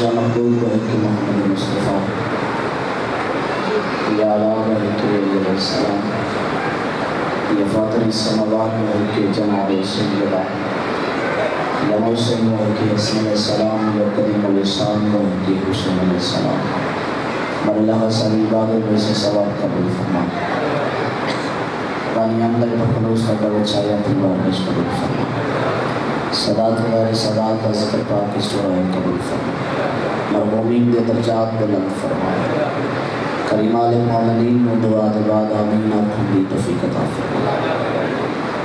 یا مقبول بحق محمد مصطفیٰ یا علیٰ بحق علیہ السلام یا فاطر السماوات بحق جناب سیدنا یا محسن بحق حسن السلام یا قدیم الاسلام بحق حسن السلام من اللہ صلی عبادت ویسے ثواب قبول فرما رانی اندر بخلوص کا بچایا پریوار اس قبول فرما صدات غیر صدات کا ذکر پاک اس طرح قبول فرما مرحومین دے درجات بلند فرما کریم عالم مومنین و دعا دباد آمین آپ ہمیں توفیق عطا فرما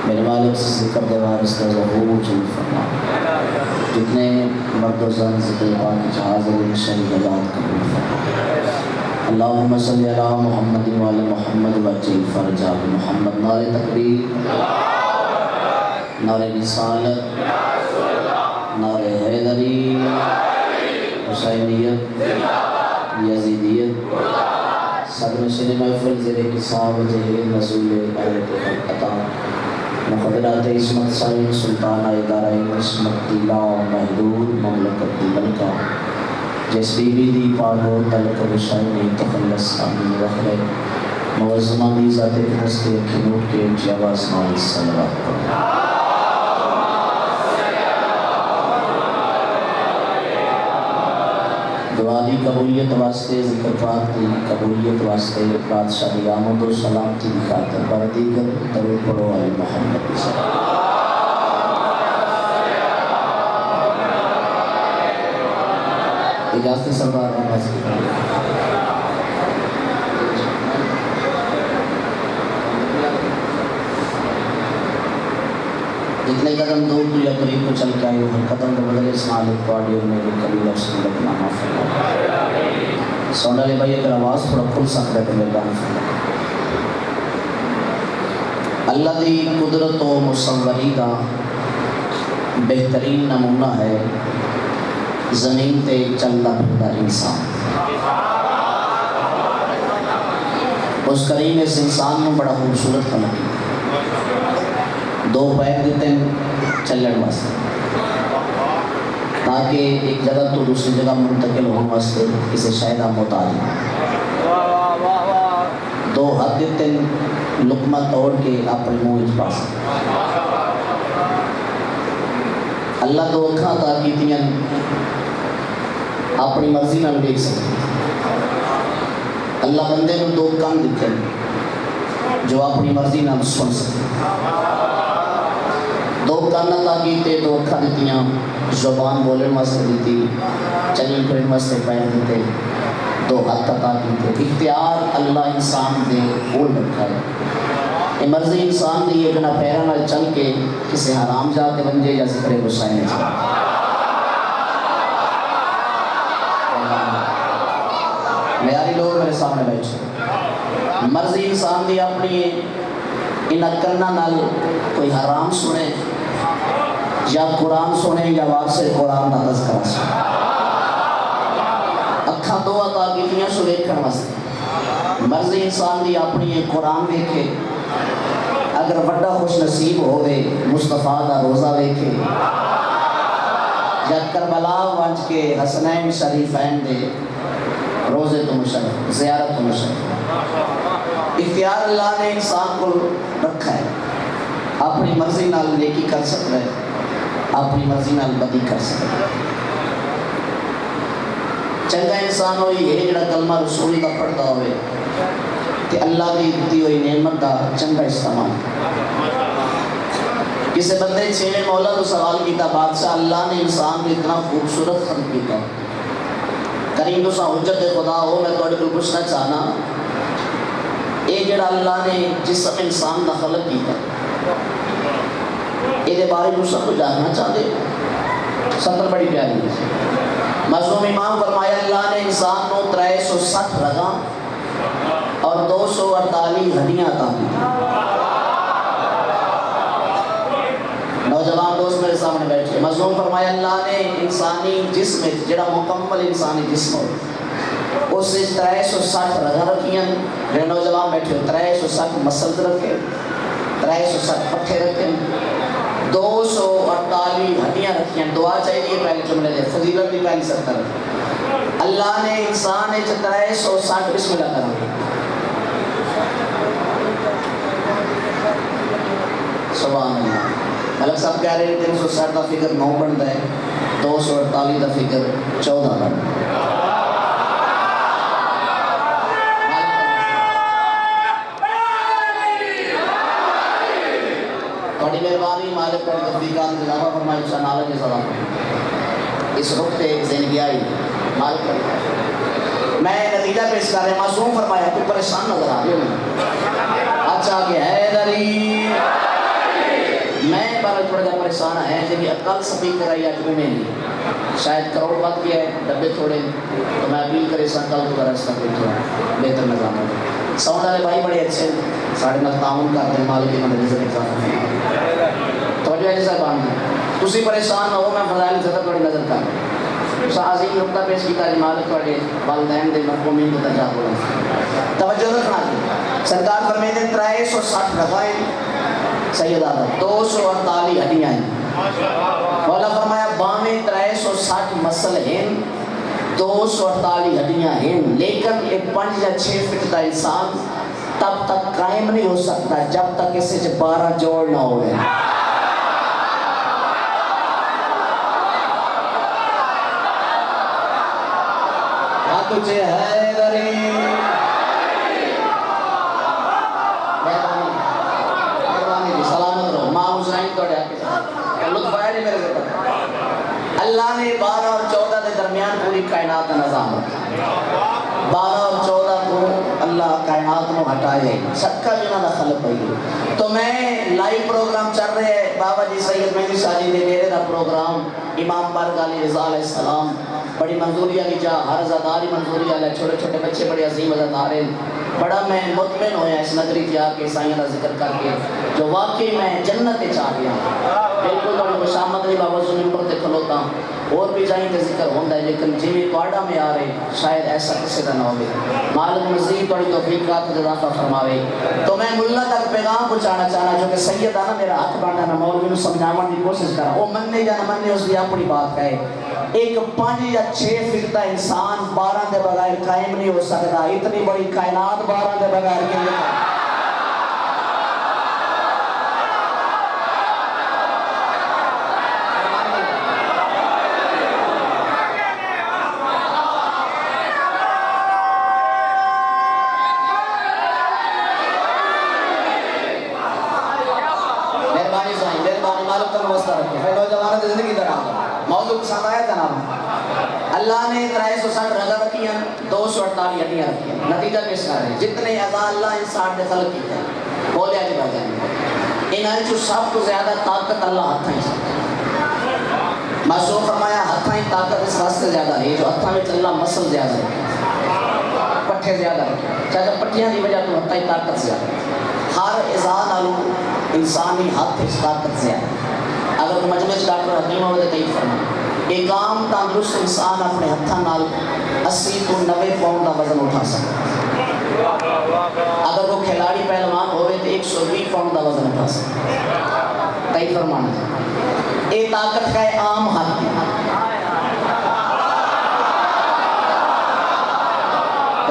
میرے مالک سے ذکر دوارس کا ظہور جل فرما جتنے مرد و زن ذکر پاک جہاز علیہ شریف اللہ قبول فرما اللہم صلی علی محمد و علی محمد وجل فرجا محمد نار تکبیر نار رسالت نار حیدری حسینیت یزیدیت صدر شر محفل زیر کساب جہی نزول آیت عطا مقدرات عصمت سائن سلطان ادارہ عصمت دیلا محدود مملکت دی ملکہ جس بی بی دی پاگو تلک بشائنی تخلص آمین وخرے موزمہ دی ذات کھستے کھنوٹ کے جواز مالی صلوات پر دعالی قبولیت واسطے ذکر پاک دی قبولیت واسطے بادشاہ دی آمد و سلامتی دی خاطر بردی کر درود پڑھو علی محمد صلی اللہ اجازت سربار نماز کی جتنے قدم دور تو یا قریب کو چل کے آئے ہر قدم کو بدلے اسمالک پاڑی اور میرے قبیل اور سندت نامہ فرما سونا لے بھائی اگر آواز تھوڑا کھل سکتا ہے تو میرے بان فرما اللہ دی قدرت و مصوری کا بہترین نمونہ ہے زمین تے چلنا پھرتا انسان اس کریم اس انسان میں بڑا خوبصورت خلق دو پیر دیتے ہیں چلن واسطے تاکہ ایک جگہ تو دوسری جگہ منتقل ہونے واسطے کسی شاید محتاج دو ہاتھ دیتے ہیں لقمہ توڑ کے اپنے منہ پا سکتے اللہ دو اکھاں تاکہ تیاں اپنی مرضی نہ دیکھ سکتے اللہ بندے کو دو کان دیتے ہیں جو اپنی مرضی نہ سن سکتے دو کانا تاکی تے دو اکھا دیتیاں زبان بولن واسطے دیتی چلن پھرن واسطے پیر دیتے دو ہاتھ تاکی تے اختیار اللہ انسان دے بول رکھا ہے یہ مرضی انسان دی یہ بنا پیران نال چل کے کسی حرام جاتے بنجے یا ذکر غصائیں جائے میاری لوگ میرے سامنے بیٹھے مرضی انسان دی اپنی ان اکرنا نال کوئی حرام سنے یا قرآن سنے یا واقع قرآن نہ تذکرہ سنے اکھا دو عطا کیتیاں سو دیکھن واسطے مرضی انسان دی اپنی قرآن دیکھے اگر بڑا خوش نصیب ہوئے مصطفیٰ دا روزہ دیکھے یا کربلا وانچ کے حسنین شریفین دے روزے تو مشرف زیارت تو مشرف اختیار اللہ نے انسان کو رکھا ہے اپنی مرضی نال نیکی کر سکتا ہے اپنی مرضی نال بدی کر سکتا ہے چنگا انسان ہوئی ہے جڑا کلمہ رسول کا پڑھتا ہوئے کہ اللہ کی دیتی ہوئی نعمت کا چنگا استعمال کسی بندے چھینے مولا تو سوال کیتا بادشاہ اللہ نے انسان کو اتنا خوبصورت خلق کیتا کریم تو سا حجت خدا ہو میں توڑے کو پوچھنا چاہنا اے جڑا اللہ نے جسم انسان دا خلق کیتا اے دے بارے میں سب کو جاننا چاہتے سطر بڑی پیاری ہے مظلوم امام فرمایا اللہ نے انسان کو 360 رگاں اور 248 ہڈیاں عطا کی نوجوان دوست میرے سامنے بیٹھے مظلوم فرمایا اللہ نے انسانی جسم جڑا مکمل انسانی جسم ہو اس سے 360 رگاں رکھیاں میرے نوجوان بیٹھے 360 مسلط رکھے 360 پٹھے رکھے 248 ہڈیاں رکھیاں دعا چاہیے پہلے جملے دے فضیلت بھی پہلی 70 اللہ نے انسان 360 بسم اللہ کرا. سبحان اللہ. ملک صاحب کہہ رہے ہیں 360 کا فگر 9 بنتا ہے, 248 کا فگر 14 بنتا ہے. بڑی مہربانی مالک پر تفریقات اضافہ فرمائے, اس نالج اضافہ فرمائے. اس رخ پہ زندگی آئی مالک پر. میں نتیجہ پیش کر رہے معصوم فرمایا تو پریشان نظر آ رہے ہیں. اچھا کہ حیدری میں بارہ تھوڑا جا پریشان ہے کہ اکل سپیک کرائی آج میں نہیں شاید کروڑ بات کیا ہے ڈبے تھوڑے, تو میں اپیل کرے سا کل تو رستہ کوئی تھوڑا بہتر نظام ہے. ساؤنڈ والے بھائی بڑے اچھے ساڑھے نال تعاون کرتے ہیں, مالک کی نظر اضافہ توجہ ہے صاحب آنگی تسی پریشان نہ ہو. میں فضائل زیادہ بڑی نظر کر رہا ہوں. اس عظیم نقطہ پیش کیتا ہے مالک تھوڑے والدین دے مرحومین کو درجہ بولا توجہ رکھنا جی. سرکار فرمیندے 360 رفائیں سید آدم 248 ہڈیاں ہیں. مولا فرمایا 92 360 مسل ہیں 248 ہڈیاں ہیں, لیکن ایک 5 یا 6 فٹ کا انسان تب تک قائم نہیں ہو سکتا جب تک اسے 12 جوڑ نہ ہوئے. تجھے حیدری مہربانی سلامت رہو. ماں حسین توڑے آپ کے ساتھ لطف آیا نہیں میرے سے پڑھا. اللہ نے 12 اور 14 کے درمیان پوری کائنات کا نظام رکھا. 12 اور 14 کو اللہ کائنات میں ہٹائے سکا جنہ نہ خلق ہوئی. تو میں لائیو پروگرام چل رہے ہیں بابا جی سید مہدی شاہ جی نے میرے دا پروگرام امام بارگاہ علی رضا علیہ السلام بڑی منظوری علی جا ہر ازاداری منظوری علی چھوٹے چھوٹے بچے بڑے عظیم ازادار ہیں. بڑا میں مطمئن ہویا اس نگری جا کے سائیں کا ذکر کر کے جو واقعی میں جنت چاہ گیا. بالکل بڑی خوش آمد نہیں بابا سنیم پر تے کھلوتا اور بھی جائیں کہ ذکر ہوتا ہے, لیکن جیویں کوارڈا میں آ رہے شاید ایسا کسی کا نہ ہوگی. مالک مزید بڑی توفیقات کا اضافہ فرماوے. تو میں ملا تک پیغام پہنچانا چاہنا جو کہ سید آنا میرا حق بننا نہ مولوی نو سمجھاون دی کوشش کرا وہ مننے یا نہ مننے اس کی اپنی بات کہے. ایک 5 یا 6 فٹ کا انسان 12 کے بغیر قائم نہیں ہو سکتا. اتنی بڑی کائنات 12 کے بغیر کے لیے موضوع پسند آیا جناب. اللہ نے 360 رضا رکھی ہیں 248 ہڈیاں رکھی ہیں. نتیجہ پیش کر رہے ہیں جتنے اعضاء اللہ انسان نے خلق کیتے ہیں بولے آج بھائی جائیں انہیں جو سب کو زیادہ طاقت اللہ ہاتھاں ہی سکتا. معصوم فرمایا ہاتھاں ہی طاقت اس واسطے زیادہ ہے جو ہاتھاں میں اللہ مسل زیادہ ہے پٹھے زیادہ ہے چاہے پٹھیاں دی وجہ تو ہاتھاں ہی طاقت زیادہ ہے. ہر اعضاء نالوں انسانی ہاتھ اس طاقت زیادہ ہے. اگر کوئی مجمع ڈاکٹر حکیم ہوئے تو تیئی فرمائے ایک عام تندرست انسان اپنے ہتھاں نال 80 تو 90 پاؤنڈ کا وزن اٹھا سکتا. اگر وہ کھلاڑی پہلوان ہوئے تو 120 پاؤنڈ کا وزن اٹھا سکتا. تیئی فرمانا یہ طاقت کا عام ہاتھ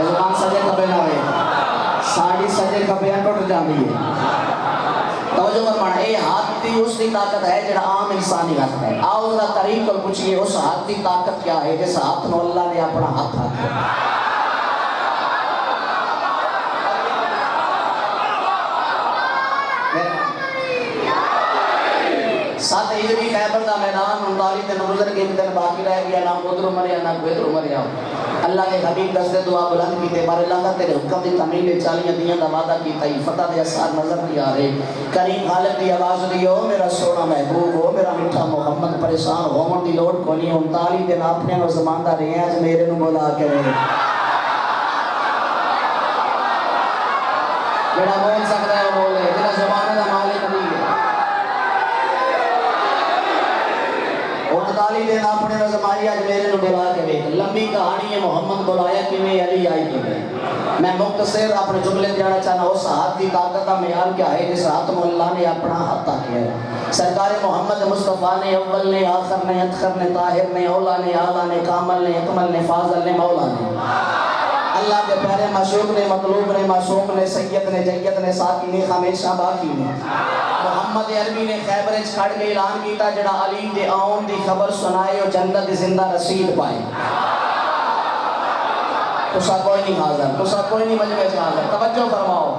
زبان سجے کبے نہ ہوئے ساڑی سجے کبے ٹوٹ جاتی ہے. توجہ فرمانا یہ ہاتھ کی اس کی طاقت ہے جڑا عام انسانی ہاتھ ہے. آؤ ذرا طریق کو پوچھئے اس ہاتھ کی طاقت کیا ہے جس ہاتھ نو اللہ نے اپنا ہاتھ ہاتھ ساتھ ہجری خیبر دا میدان 39 دن گزر کے دن باقی رہ گیا نہ ادھر مریا نہ کوئی ادھر مریا. اللہ کے حبیب دستے دعا بلند کیتے بار اللہ تیرے حکم دی تعمیل 40 دیاں دا وعدہ کیتا ہی فتح دے اثار نظر نہیں آ رہے. کریم خالق دی آواز دیو میرا سونا محبوب ہو میرا میٹھا محمد پریشان ہون دی لوڑ کونی 39 دن اپنے نو زمان دا رہے اج میرے نو بولا کے رہے جڑا بول سکتا ہے بولے جڑا زمانے دا مالک نہیں ہے. علی دے نا اپنے رضمائی آج میرے نو بلا کے وے لمبی کہانی ہے محمد بلایا کیویں علی آئی کیویں میں مختصر اپنے جملے دینا چاہنا اس ہاتھ کی طاقت کا معیار کیا ہے جس ہاتھ میں اللہ نے اپنا ہاتھ کیا ہے سرکار محمد مصطفیٰ نے اول نے آخر نے ادخر نے طاہر نے اولا نے اعلیٰ نے کامل نے اکمل نے فاضل نے مولا نے اللہ کے پیارے معشوق نے مطلوب نے معصوم نے سید نے جید نے ساکی نے ہمیشہ باقی نے محمد عربی نے خیبر کھڑ کے اعلان کیتا جڑا علی دے آن دی خبر سنائے اور جنت زندہ رسید پائے تسا کوئی نہیں حاضر تسا کوئی نہیں مجمع سے حاضر توجہ فرماؤ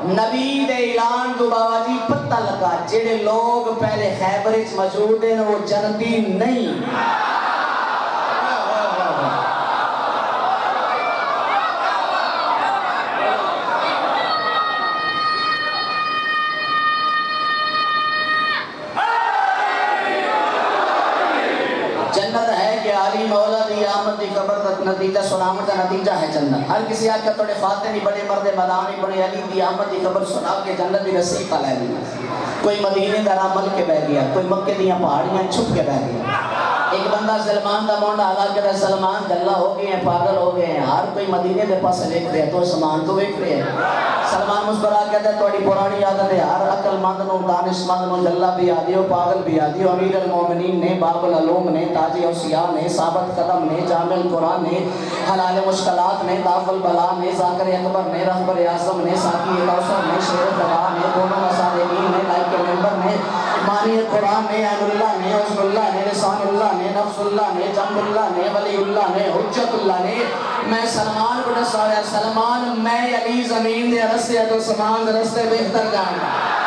نبی دے اعلان تو بابا جی پتہ لگا جڑے لوگ پہلے خیبر موجود ہیں وہ جنتی نہیں جنت ہے کہ علی مولا دی آمد دی خبر تک نتیجہ سنامت کا نتیجہ ہے جنت ہر کسی آج کا توڑے فاتح نہیں بڑے مرد مدام نہیں بڑے علی دی آمد دی خبر سنا کے جنت دی رسیق پا لے دیا کوئی مدینے درہ مل کے بہ گیا کوئی مکہ دیاں پہاڑیاں چھپ کے بہ گیا ایک بندہ سلمان دا مونڈا حالات کے سلمان دلہ ہو گئے ہیں پاگل ہو گئے ہیں ہر کوئی مدینے دے پاس لکھ رہے ہیں تو سلمان تو ویک رہے ہیں سلمان مسکرا کہتا ہے توڑی پرانی عادت ہے ہر عقل مند نو دانش مند نو جلہ بھی آدیو پاگل بھی آدیو امیر المومنین نے باب العلوم نے تاجی اوسیاء نے ثابت قدم نے جامع القرآن نے حلال مشکلات نے داف البلا نے ذاکر اکبر نے رہبر اعظم نے ساقی کوثر نے شیر خدا نے دونوں مصادقین نے لائق ممبر نے مانی قرآن نے عین اللہ نے عزم اللہ نے لسان اللہ نے نفس اللہ نے جنب اللہ نے ولی اللہ نے حجت اللہ نے میں سلمان کو نسایا سلمان میں علی زمین دے رستے تو سمان دے رستے بہتر جانا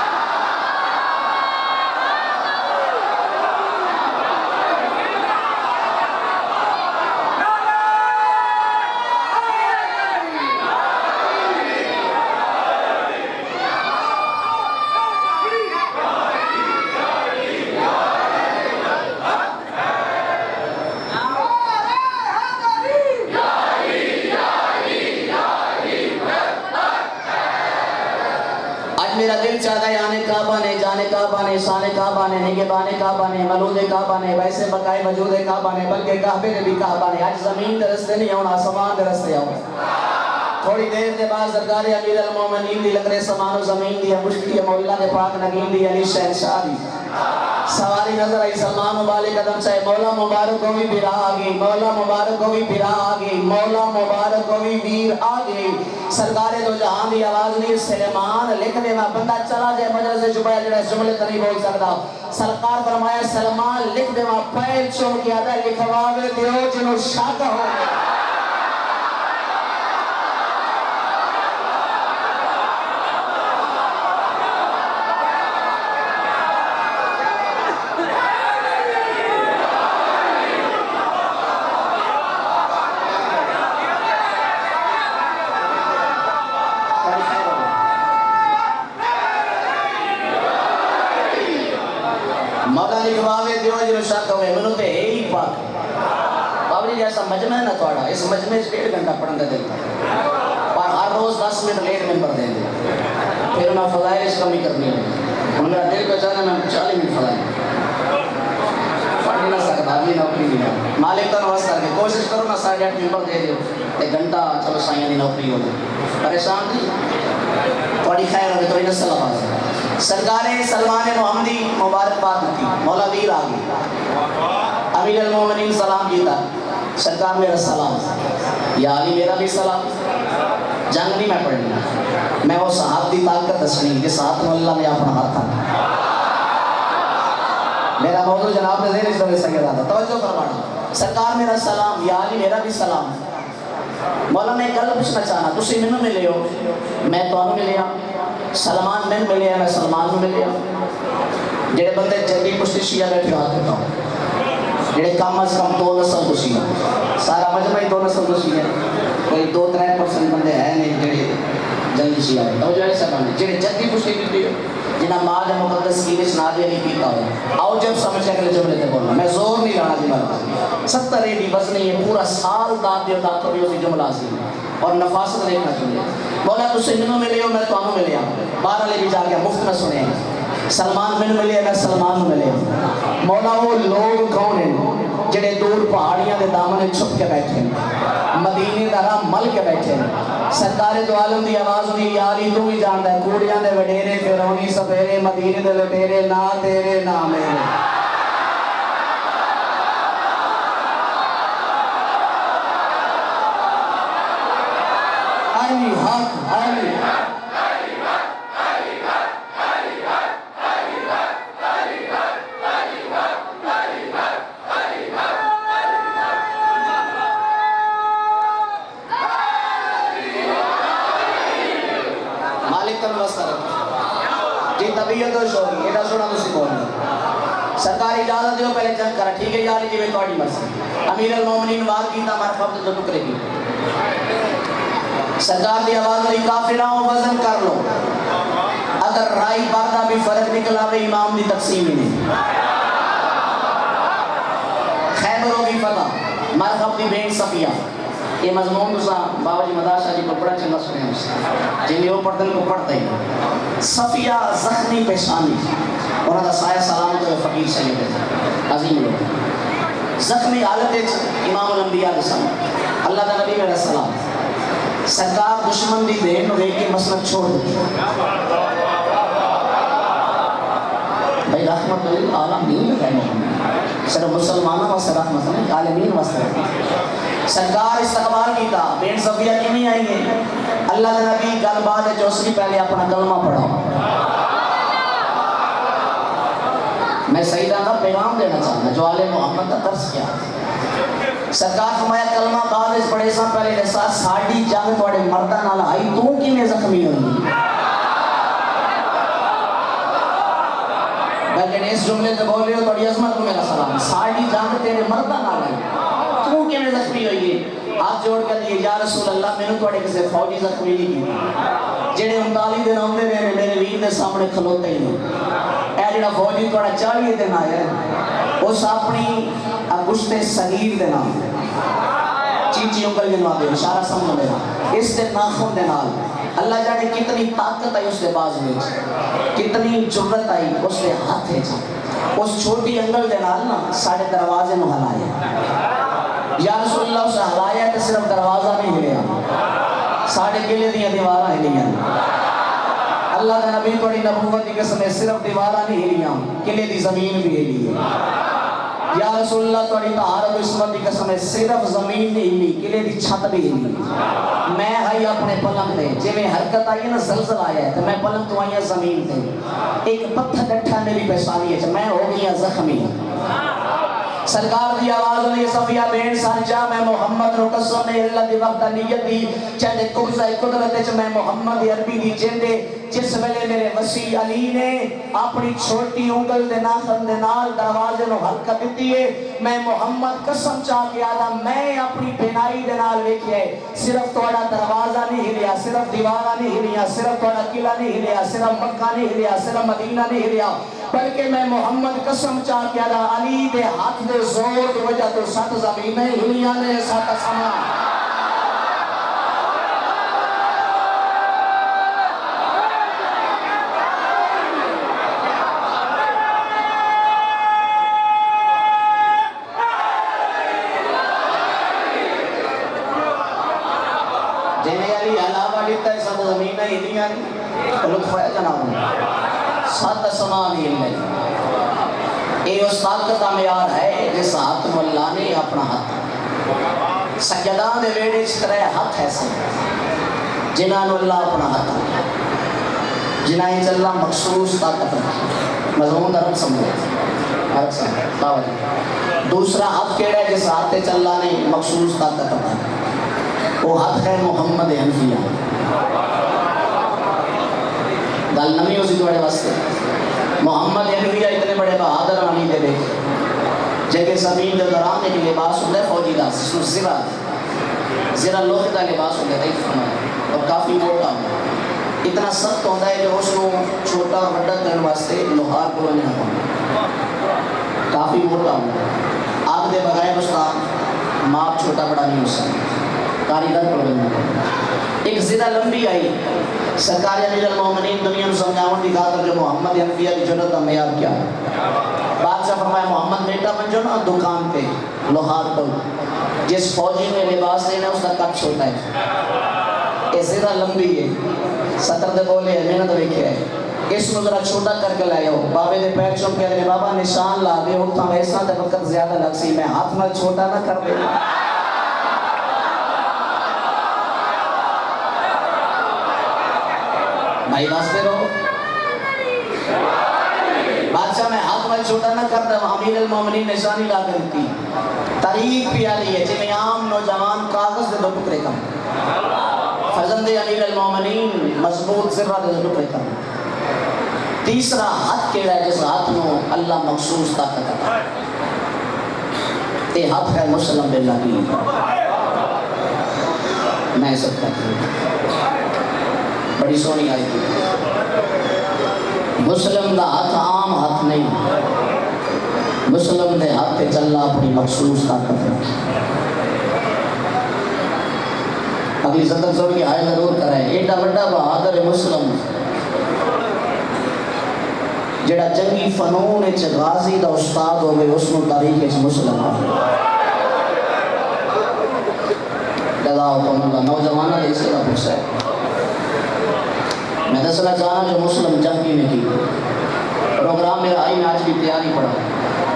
میرا دل چاہتا ہے آنے کعبہ نے جانے کعبہ نے شانے کعبہ نے نگہبانے کعبہ نے ملود کعبہ نے ویسے بقائے وجود کعبہ نے بلکہ کعبے نے بھی کعبہ نے آج زمین دے رستے نہیں ہونا آسمان دے رستے ہونا تھوڑی دیر دے بعد سرکار امیر المومنین دی لگ رہے سمان و زمین دی مشکلی مولا دے پاک نگین دی علی شہنشاہ دی سواری نظر آئی سلمان مبارک قدم سے مولا مبارک ہوئی بیرا آگئی مولا مبارک ہوئی بیرا آگئی مولا مبارک ہوئی بیر آگئی سرکار دو جہاں دی آواز نہیں سلیمان لکھنے میں بندہ چلا جائے مجھے سے چھپایا جڑے جملے تنی بول سکتا سرکار فرمایا سلمان لکھ دے وہاں پہل چھوڑ کیا تھا لکھواوے دیو جنہوں شاکہ ہو گیا مولا لکھواوے دیو جنہوں شک ہوئے منو تے ہی پاک بابری جیسا مجمع ہے نا توڑا اس مجمع سے 1.5 گھنٹہ پڑھن دے دلتا پر ہر روز 10 منٹ لیٹ ممبر دیں دے پھر انہاں فضائل اس کمی کرنی ہے انہوں میرا دل کو چاہنا میں 40 منٹ فضائل پڑھ نہ سکتا اگلی نوکری بھی ہے مالک کا نواز کر کے کوشش کرو نا 8.5 ممبر دے دیو 1 گھنٹہ چلو سائیں دی نوکری ہو پریشان تھی تھوڑی خیر ہوگی تو انہیں صلاح آزا سرکار سلمان محمدی مبارک بات تھی مولا ویر آگئی امیر المومنین سلام کیتا سرکار میرا سلام یا علی میرا بھی سلام جنگ نہیں میں پڑھنی میں وہ صحاب دی طاقت دسنی جس ہاتھ میں اللہ نے اپنا ہاتھ تھا میرا موضوع جناب نے دیر اس طرح سنگے تھا توجہ فرمانا سرکار میرا سلام یا علی میرا بھی سلام مولا میں گل پوچھنا چاہنا تسی منو ملے ہو میں تو انہوں ملے ہوں سلمان میں ملے ہیں میں سلمان میں ملے ہوں جڑے بندے جنگی پشتی شیعہ بیٹھے ہاتھ دیتا ہوں جڑے کم از کم 2 نسل کو شیعہ سارا مجمع ہی 2 نسل کو شیعہ کوئی 2-3% بندے ہیں نہیں جڑے جنگی شیعہ بیٹھا ہو جو ایسا بندے جڑے جنگی پشتی کی ہو جنہ ماں جب مقدس کی وچ نادیہ نہیں پیتا ہو آؤ جب سمجھ اگلے جملے تے بولنا میں زور نہیں لانا دی بات 70 ایڈی وزنی ہے پورا سال داد دیو داد تھوڑی اسی جملہ حاصل اور نفاست دیکھنا چاہیے مولا تو سے منوں ملے ہو میں تو انہوں ملے ہوں باہر علی بھی جا گیا مفت میں سنے سلمان منوں ملے میں سلمان میں ملے مولا وہ لوگ کون ہیں جڑے دور پہاڑیاں دے دامن چھپ کے بیٹھے ہیں، مدینے دا راہ مل کے بیٹھے ہیں۔ سرکار دو عالم دی آواز ہوئی یاری تو بھی جاندا ہے، کوڑیاں دے وڈیرے فرعونی سپیرے مدینے دے لٹیرے نہ تیرے نہ میرے۔ علی حق علی طبیعت و شوری یہ سونا تو سکھوڑی سرکار اجازت دیو پہلے جنگ کرا ٹھیک ہے یاری جی میں توڑی مرسی امیر المومنین واد کیتا ہمارا فقط تو ٹکرے گی سرکار دی آواز ہوئی کافروں وزن کر لو اگر رائی باردہ بھی فرق نکلا وے امام دی تقسیم ہی نہیں خیبر ہوگی فتح مرخب دی بین صفیہ یہ مضمون دوسرا بابا جی مدار شاہ جی کو بڑا چنگا سنے ہیں جنہیں وہ پڑھتے ہیں کو پڑھتے ہیں صفیہ زخمی پیشانی انہوں دا سایہ سلامت و فقیر سید ہے عظیم لوگ زخمی حالت امام الانبیاء کے سامنے اللہ دا نبی علیہ السلام سرکار دشمن دی بہن نو دیکھ کے مسلک چھوڑ دیتی بھائی رحمت العالمین ہے محمد صرف مسلمانوں واسطے رحمت نہیں عالمین واسطے سرکار استقبال کی تھا بین صفیہ کی نہیں آئی ہے اللہ کے نبی گل بات ہے جو اس کی پہلے اپنا کلمہ پڑھا میں سیدہ کا پیغام دینا چاہتا جو آل محمد کا ترس کیا سرکار فرمایا کلمہ بعد اس بڑے سا پہلے احساس ساڑی جنگ توڑے مردہ نہ لائی تو کی میں زخمی ہوئی لیکن اس جملے سے بول رہے ہو توڑی عظمت کو میرا سلام ساڑی جنگ تیرے مردہ نہ لائی تو کی میں زخمی ہوئی ہے ہاتھ جوڑ کر دیئے یا رسول اللہ میں نے توڑے کسے فوجی زخمی نہیں کی جنہیں 39 دن ہوندے رہے میرے ویر دے سامنے کھلوتے ہی نہیں اے جنہا فوجی توڑا 40 دن آیا ہے اس اپنی گشت صغیر دے نام چیچی انگل جنواب دے اشارہ سمجھ دے اس دے ناخن دے نال اللہ جانے کتنی طاقت آئی اس دے باز میں کتنی جرت آئی اس دے ہاتھ ہے اس چھوٹی انگل دے نال نا ساڑھے دروازے نو ہلایا یا رسول اللہ اسے ہلایا کہ صرف دروازہ نہیں ہلیا ساڑھے قلعے دیا دیوارہ ہلیا اللہ کا نبی توڑی نبوت کی قسم ہے صرف دیوارہ نہیں ہلیا قلعے دی زمین بھی ہلی یا رسول اللہ توڑی طہارت و عصمت کی قسم ہے صرف زمین نہیں ہلی قلعے دی چھت بھی ہلی میں آئی اپنے پلنگ تے جے میں حرکت آئی ہے نا زلزل آیا ہے تو میں پلنگ تو آئی ہے زمین تے ایک پتھر ڈٹھا میری پیشانی ہے میں ہو گیا زخمی سرکار دی آواز ہوئی صفیہ بین سانجا میں محمد رو قسم نے اللہ دی وقت نیت دی چہدے قبضہ قدرت چ میں محمد عربی دی جندے جس ویلے میرے وسیع علی نے اپنی چھوٹی انگل دے ناخن دے نال دروازے نو حرکت دیتی ہے میں محمد قسم چاہ کے آدھا میں اپنی بینائی دے نال ویکھیا ہے صرف توڑا دروازہ نہیں ہلیا صرف دیوارہ نہیں ہلیا صرف توڑا قلعہ نہیں ہلیا صرف مکہ نہیں ہلیا صرف مدینہ نہیں ہلیا بلکہ میں محمد قسم چاہ کے آدھا علی دے ہاتھ دے زور کی وجہ تو سات زمینیں ہلیاں نے سات اسمان جنہیں علی علاوہ دیتا ہے سات زمینیں ہلیاں نے لطف ہے جناب سات اسمان ہلیاں یہ اس طاقت کا معیار ہے جس ہاتھ میں اللہ نے اپنا ہاتھ سجدان دے ویڑے اس طرح ہاتھ ہے سب جنہاں نے اللہ اپنا ہاتھ جنہاں ہی اللہ مخصوص طاقت رکھی مضمون درم سمجھے دوسرا ہاتھ کیڑا ہے جس ہاتھ سے اللہ نے مخصوص طاقت رکھی وہ ہاتھ ہے محمد حنفیہ گل نمی ہو سی تو بڑے واسطے محمد حنفیہ اتنے بڑے بہادر علی دے دیکھے جگہ زمین دے دوران ایک لباس ہوتا ہے فوجی دا سسو زرہ لوح دا لباس ہوتا ہے اور کافی موٹا ہوتا اتنا سخت ہوتا ہے جو اس کو چھوٹا اور بڑا کرنے واسطے لوہار کو نہیں ہوتا کافی موٹا ہوتا آگ دے بغیر اس کا ماپ چھوٹا بڑا نہیں ہو سکتا کاریگر کو نہیں ہوتا ایک زرہ لمبی آئی سرکار امیر المومنین دنیا میں سمجھاؤں دی خاطر جو محمد حنفیہ کی جرت کا معیار کیا بادشاہ فرمایا محمد بیٹا بن جو نا دکان پہ لوہار کو جس فوجی میں لباس دینا اس کا کپ چھوٹا ہے، یہ زیرہ لمبی ہے، سطر دے بولے ہے، محنت دیکھے ہے، اس کو ذرا چھوٹا کر کے لائے ہو۔ بابے دے پیر چوم کہہ رہے بابا نشان لا دے ہوتا ایسا دے وقت زیادہ لگ سی میں ہاتھ میں چھوٹا نہ کر دے۔ بھائی واسطے رہو، بادشاہ میں ہاتھ میں چھوٹا نہ کر دے، امیر المومنین نشانی لا کر دی تاریخ پیالی ہے جنہیں عام نوجوان کاغذ دے دو ٹکرے کم، فرزند امیر المومنین مضبوط ذرہ دے دو ٹکرے کم۔ تیسرا ہاتھ کیڑا ہے جس ہاتھ نو اللہ مخصوص طاقت ہے، تے ہاتھ ہے مسلم باللہ کی، میں سب کہتا ہوں بڑی سونی آئی تھی۔ مسلم دا ہاتھ عام ہاتھ نہیں، مسلم دے ہاتھ تے چلنا اپنی مخصوص طاقت ہے۔ اگلی صدر سوڑ کی ہائے ضرور کرائے، ایڈا بڑا بہادر مسلم جڑا جنگی فنون اچ غازی دا استاد ہوئے اس میں تاریخ اس مسلم آئے جزاکم اللہ۔ نوجوانہ دے اس کا پوچھا ہے، میں دسنا چاہنا جو مسلم جنگی میں کی پروگرام میرا آئی میں آج بھی تیاری پڑا،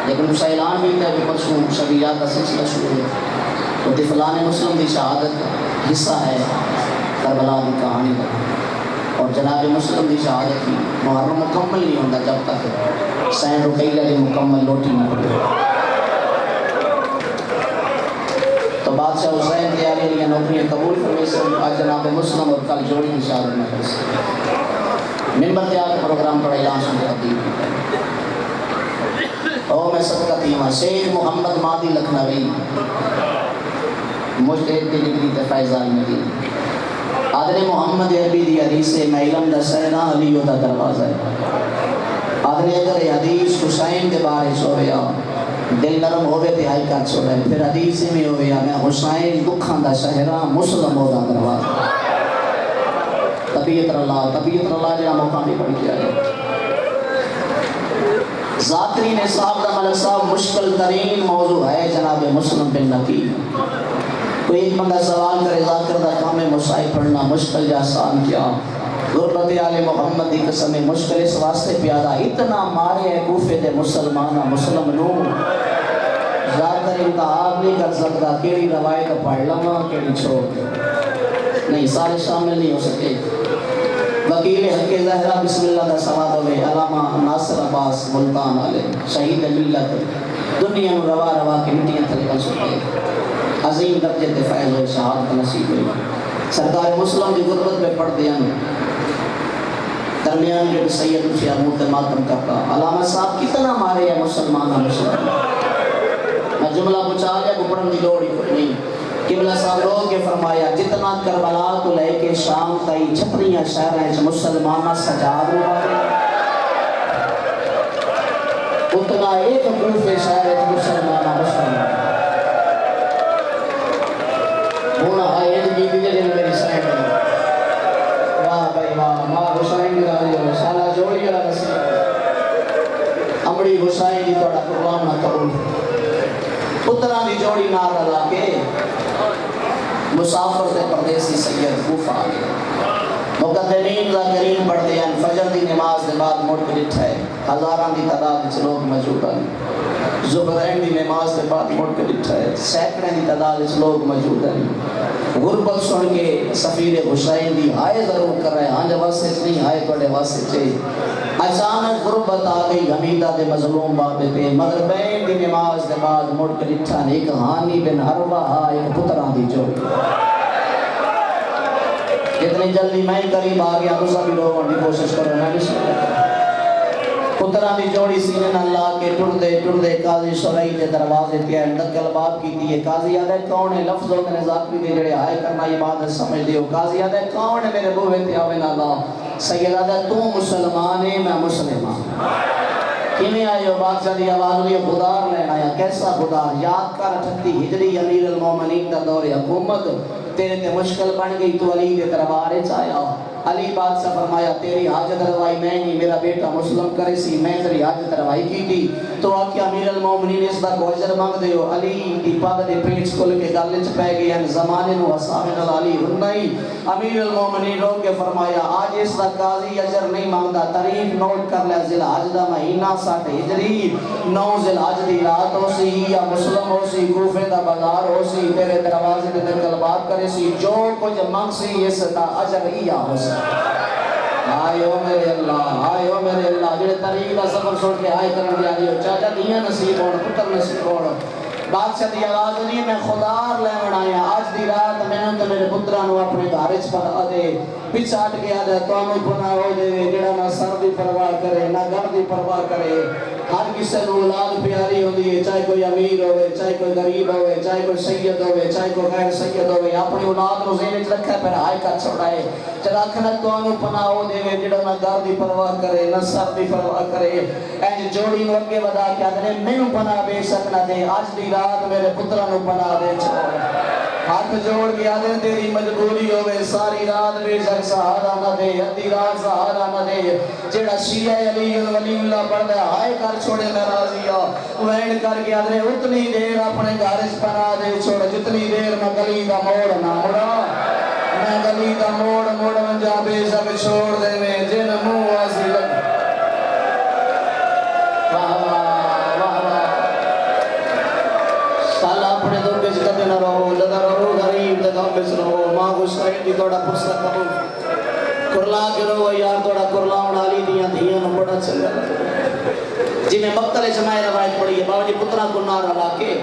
لیکن اس اعلان بھی تھا کہ پرسوں شبیات کا سلسلہ شروع ہے، تو فلاں مسلم دی شہادت کا حصہ ہے کربلا کی کہانی کا، اور جناب مسلم دی شہادت کی محرم مکمل نہیں ہوتا جب تک سین رقیہ دی مکمل لوٹی نہ پڑے۔ تو بادشاہ حسین تیاری لیا نوکریاں قبول فرمے سے آج جناب مسلم اور کل جوڑی کی شہادت میں کرے منبر تیار پروگرام پر اعلان سن کرتی او میں سب کا تیمہ شیخ محمد مادی لکھنوی مجتہد کی ڈگری تے فیضان میں دی آدھنے محمد عربی دی حدیث سے میں علم دا سہنا علیہ دا دروازہ ہے، آدھنے اگر حدیث حسین کے بارے سویا دل نرم ہوئے تے آئی کر چھوڑے، پھر حدیث میں ہویا میں حسین دکھاں دا شہرہ مسلم ہو دا دروازہ۔ طبیعت اللہ جہاں موقع بھی پڑھ کیا ہے۔ ذاکری نے صاحب دا ملک صاحب مشکل ترین موضوع ہے جناب مسلم بن نقی۔ کوئی ایک بندہ سوال کرے ذاکر دا کام مسائل پڑھنا مشکل یا آسان کیا؟ غربت آل محمد دی قسم مشکل اس واسطے پیادا اتنا مارے ہے کوفے دے مسلمانہ مسلم نو ذاکر انتحاب نہیں کر سکتا کیڑی روایت پڑھ لما کیڑی چھوڑ نہیں، سارے شامل نہیں ہو سکے۔ وکیل حق زہرہ بسم اللہ دا سواب ہوئے علامہ ناصر عباس ملتان علیہ شہید ملت دنیا میں روا روا کے مٹیاں تھلے بن سکتے، عظیم درجے تے فیض ہوئے شہادت نصیب ہوئی۔ سرکار مسلم دی غربت میں پڑھ دیا درمیان کے سید اچھے امور تے ماتم کرتا علامہ صاحب کتنا مارے ہیں مسلمانہ مسلم، میں جملہ بچا لیا گپڑن دی لوڑی کوئی نہیں۔ قبلہ صاحب روز کے فرمایا جتنا کربلا تو لے کے شام تائی چھپریاں شہریں چھ مسلمانہ سجاد ہوا دے اتنا ایک کوفے شہر چھ مسلمانہ مسلمان ہونا آئے جی دیجے دن میری سائن میں واہ بھائی واہ ماں حسین گرا دیو سالہ جوڑی گرا نصیب امڑی حسین دی توڑا قرآن نہ قبول پترہ دی جوڑی نار رلا کے مسافر سے پردیسی سید کوفہ آگے مقدمین ذاکرین پڑھ دیا فجر دی نماز دے بعد موڑ کے لٹھائے ہزاران دی تعداد سے لوگ موجود ہیں، زبرین دی نماز دے بعد موڑ کے لٹھائے سینکڑے دی تعداد سے لوگ موجود ہیں۔ غربت سن کے سفیر حسین دی آئے ضرور کر رہے ہاں جب واسطے نہیں آئے توڑے واسطے چاہیے۔ اچانک غربت آ گئی حمیدہ دے مظلوم بابے پہ مغربین دی نماز دے بعد موڑ کے لٹھانے ایک ہانی بن عروہ ایک پتران دی جوڑی اتنی جلدی میں قریب آ گیا تو سبھی لوگوں کی کوشش کرو میں بھی سن پتران دی جوڑی سینے نہ لا کے ٹر دے قاضی شرعی دے دروازے پہ نقل باب کی دیئے قاضی آدھے کون ہے لفظ ہوتے ہیں ذاکری دے جڑے آئے کرنا عبادت سمجھ دیو قاضی آدھے کون ہے میرے بوہے تے آوے نہ لا سید آدھے تو مسلمان ہے میں مسلمان کینے آئے ہو بادشاہ دی آواز ہوئی خدار لینا آیا کیسا خدار یاد کر 38 ہجری امیر المومنین دا دور حکومت تیرے تے مشکل بن گئی تو علی دے دربارے چاہیا علی بادشاہ فرمایا تیری حاجت روائی میں نہیں، میرا بیٹا مسلم کرے سی، میں تیری حاجت روائی کی تھی تو آکھیا امیر المومنین اس دا گوجر مانگ دیو۔ علی دی پگ دے پیچ کھل کے گل وچ پے گئے ہیں، زمانے نو حساب نال علی ہنائی۔ امیر المومنین رو کے فرمایا آج اس دا قاضی اجر نہیں مانگدا، تاریخ نوٹ کر لے، ذی الحج دا مہینہ 60 ہجری 9 ذی الحج دی رات ہو سی یا مسلم ہو سی، کوفے دا بازار ہو سی، تیرے دروازے تے دل بات کرے سی، جو کچھ مانگ سی اس دا اجر ہی ہو سی۔ آئے میرے اللہ، آئے میرے اللہ، جڑے تاریخ دا سفر چھوڑ کے آئے کرن دیا دیو، چاچا دیاں نصیب ہون، پتر نصیب ہون۔ بادشاہ دی آواز ہوئی میں خدار لے منایا، آج دی رات میں نے تو میرے پترانو اپنے گھارج پڑھا دے، پچھاٹ گیا دے تو ہمیں پناہ ہو دے، جڑا نہ سر دی پرواہ کرے نہ گھر دی پرواہ کرے۔ ہر کسی نو اولاد پیاری ہوندی ہے، چاہے کوئی امیر ہوئے، چاہے کوئی غریب ہوئے، چاہے کوئی سید ہوئے، چاہے کوئی غیر سید ہوئے، اپنی اولاد نو ذہن وچ رکھے پھر ہائے کا چھوڑائے۔ جڑا کھنا تو ہمیں پناہ ہو دے، جڑا نہ گھر دی پرواہ کرے نہ سر دی پرواہ کرے۔ اینج جوڑی نو اگے ودا کے آدھے مینوں پناہ بے شک نہ دے، آج دی رات میرے پترا نو پناہ دے چھوڑ۔ ہاتھ جوڑ کے آدھے تیری مجبوری ہوئے، ساری رات بے شک سہارا نہ دے، ادھی رات سہارا نہ دے۔ جیڑا شیعہ علی ولی اللہ پڑھ دے ہائے کر چھوڑے میں راضی آ، وین کر کے آدھے اتنی دیر اپنے گھارج پناہ دے چھوڑ، جتنی دیر میں گلی دا موڑ نہ مڑا، میں گلی دا موڑ موڑ من جا بے شک چھوڑ دے میں جن منہ واسی لگ۔ سالا اپنے دو کچھ کدے نہ رہو، لدہ رہو غریب دگا بس رہو، ماں کو شاہد دی توڑا پرسہ قبول کرلا کے رہو یار، توڑا کرلا اڑالی دیاں دیاں نو بڑا چلے جی میں مقتل جماعی روایت پڑھی ہے، بابا جی پترہ کو نار علا کے